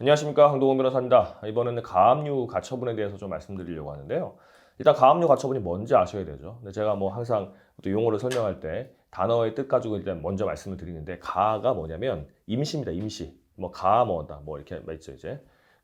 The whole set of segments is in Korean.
안녕하십니까, 황동원 변호사입니다. 이번에는 가압류 가처분에 대해서 좀 말씀드리려고 하는데요. 일단 가압류 가처분이 뭔지 아셔야 되죠. 근데 제가 뭐 항상 또 용어를 설명할 때 단어의 뜻 가지고 일단 먼저 말씀을 드리는데, 가가 뭐냐면 임시입니다. 임시. 뭐 가 뭐다 뭐 이렇게 있죠 이제.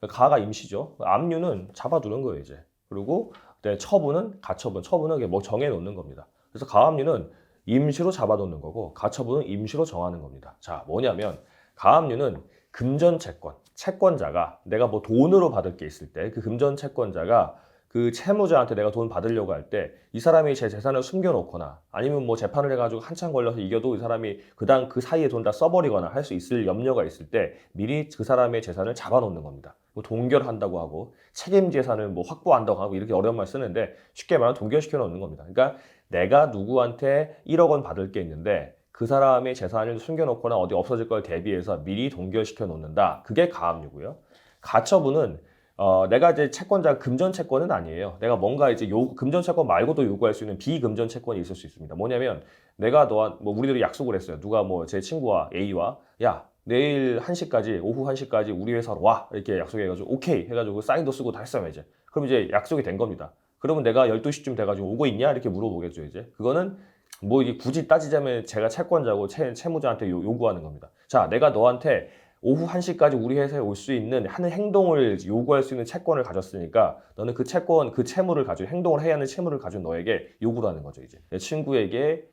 가가 임시죠. 압류는 잡아두는 거예요 이제. 그리고 처분은 가처분. 처분은 뭐 정해놓는 겁니다. 그래서 가압류는 임시로 잡아놓는 거고, 가처분은 임시로 정하는 겁니다. 자, 뭐냐면 가압류는 금전 채권, 채권자가 내가 뭐 돈으로 받을 게 있을 때, 그 금전 채권자가 그 채무자한테 내가 돈 받으려고 할 때 이 사람이 제 재산을 숨겨놓거나, 아니면 뭐 재판을 해가지고 한참 걸려서 이겨도 이 사람이 그 사이에 돈 다 써버리거나 할 수 있을 염려가 있을 때 미리 그 사람의 재산을 잡아놓는 겁니다. 뭐 동결한다고 하고 책임 재산을 뭐 확보한다고 하고 이렇게 어려운 말 쓰는데, 쉽게 말하면 동결시켜 놓는 겁니다. 그러니까 내가 누구한테 1억 원 받을 게 있는데 그 사람의 재산을 숨겨놓거나 어디 없어질 걸 대비해서 미리 동결시켜 놓는다. 그게 가압류고요. 가처분은 내가 이제 채권자, 금전 채권은 아니에요. 내가 뭔가 이제 금전 채권 말고도 요구할 수 있는 비금전 채권이 있을 수 있습니다. 뭐냐면 내가 뭐 우리들이 약속을 했어요. 누가 뭐 제 친구와 A와 야, 내일 1시까지, 오후 1시까지 우리 회사로 와. 이렇게 약속해가지고 오케이 해가지고 사인도 쓰고 다 했어요 이제. 그럼 이제 약속이 된 겁니다. 그러면 내가 12시쯤 돼가지고 오고 있냐? 이렇게 물어보겠죠 이제. 그거는 뭐 이게 굳이 따지자면 제가 채권자고 채무자한테 요구하는 겁니다. 자, 내가 너한테 오후 1시까지 우리 회사에 올 수 있는 하는 행동을 요구할 수 있는 채권을 가졌으니까 너는 그 채권, 그 채무를 가지고 행동을 해야 하는 채무를 가진 너에게 요구를 하는 거죠 이제. 내 친구에게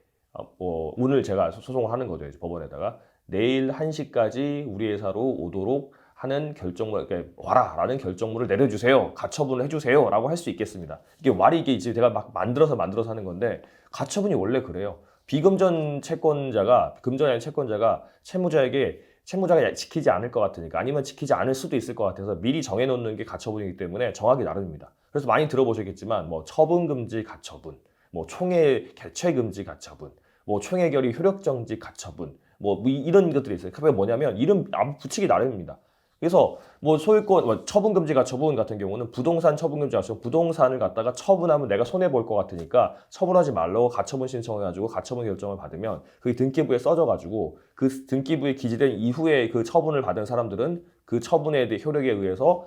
오늘 제가 소송을 하는 거죠 이제 법원에다가. 내일 1시까지 우리 회사로 오도록 하는 결정물, 이렇게 와라라는 결정물을 내려주세요. 가처분을 해주세요. 라고 할 수 있겠습니다. 이게 이제 제가 막 만들어서 하는 건데, 가처분이 원래 그래요. 비금전 채권자가, 금전이 아닌 채권자가 채무자가 지키지 않을 것 같으니까, 아니면 지키지 않을 수도 있을 것 같아서 미리 정해놓는 게 가처분이기 때문에 정하기 나름입니다. 그래서 많이 들어보셨겠지만, 뭐 처분금지 가처분, 뭐 총회 개최금지 가처분, 뭐 총회 결의 효력정지 가처분, 뭐 이런 것들이 있어요. 그게 뭐냐면 이름 붙이기 나름입니다. 그래서 뭐 소유권, 처분금지 가처분 같은 경우는 부동산 처분금지 가처분, 부동산을 갖다가 처분하면 내가 손해 볼 것 같으니까 처분하지 말라고 가처분 신청해가지고 가처분 결정을 받으면 그게 등기부에 써져가지고, 그 등기부에 기재된 이후에 그 처분을 받은 사람들은 그 처분에 대해 효력에 의해서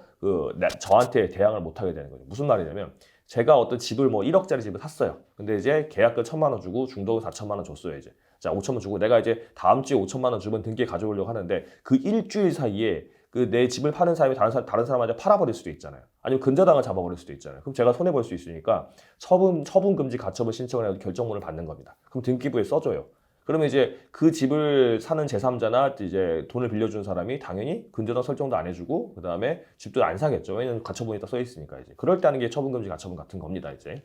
저한테 대항을 못 하게 되는 거죠. 무슨 말이냐면, 제가 어떤 집을 뭐 1억짜리 집을 샀어요. 근데 이제 계약금 1,000만 원 주고 중도금 4천만 원 줬어요 이제. 자, 5천만 원 주고 내가 이제 다음 주에 5천만 원 주면 등기에 가져오려고 하는데, 그 일주일 사이에 그 내 집을 파는 사람이 다른 사람한테 팔아버릴 수도 있잖아요. 아니면 근저당을 잡아버릴 수도 있잖아요. 그럼 제가 손해볼 수 있으니까 처분금지 가처분 신청을 해서 결정문을 받는 겁니다. 그럼 등기부에 써줘요. 그러면 이제 그 집을 사는 제3자나 이제 돈을 빌려준 사람이 당연히 근저당 설정도 안 해주고, 그 다음에 집도 안 사겠죠. 왜냐면 가처분이 딱 써 있으니까 이제. 그럴 때 하는 게 처분금지 가처분 같은 겁니다 이제.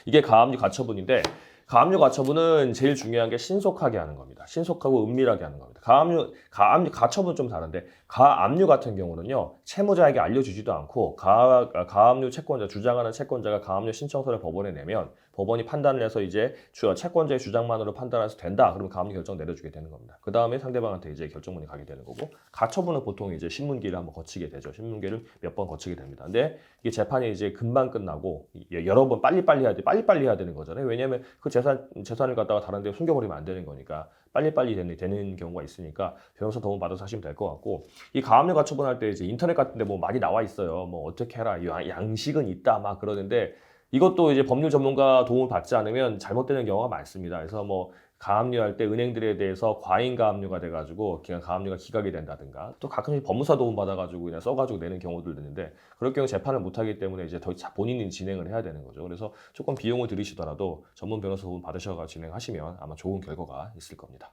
이게 가압류 가처분인데, 가압류 가처분은 제일 중요한 게 신속하게 하는 겁니다. 신속하고 은밀하게 하는 겁니다. 가압류 가처분 좀 다른데, 가압류 같은 경우는요, 채무자에게 알려주지도 않고 가압류 채권자, 주장하는 채권자가 가압류 신청서를 법원에 내면 법원이 판단을 해서 이제 채권자의 주장만으로 판단해서 된다. 그러면 가압류 결정 내려주게 되는 겁니다. 그 다음에 상대방한테 이제 결정문이 가게 되는 거고, 가처분은 보통 이제 신문기를 한번 거치게 되죠. 신문기를 몇 번 거치게 됩니다. 근데 이게 재판이 이제 금방 끝나고 여러 번 빨리빨리 해야 되는 거잖아요. 왜냐하면 그 재산을 갖다가 다른 데 숨겨버리면 안 되는 거니까 빨리빨리 되는 경우가 있으니까 변호사 도움 받아서 하시면 될 것 같고, 이 가압류 가처분할 때 이제 인터넷 같은 데 뭐 많이 나와 있어요. 뭐 어떻게 해라, 양식은 있다 막 그러는데, 이것도 이제 법률 전문가 도움을 받지 않으면 잘못되는 경우가 많습니다. 그래서 뭐 가압류할 때 은행들에 대해서 과잉 가압류가 돼가지고 그냥 가압류가 기각이 된다든가, 또 가끔씩 법무사 도움 받아가지고 그냥 써가지고 내는 경우들도 있는데, 그럴 경우 재판을 못하기 때문에 이제 더 본인이 진행을 해야 되는 거죠. 그래서 조금 비용을 들이시더라도 전문 변호사 도움 받으셔서 진행하시면 아마 좋은 결과가 있을 겁니다.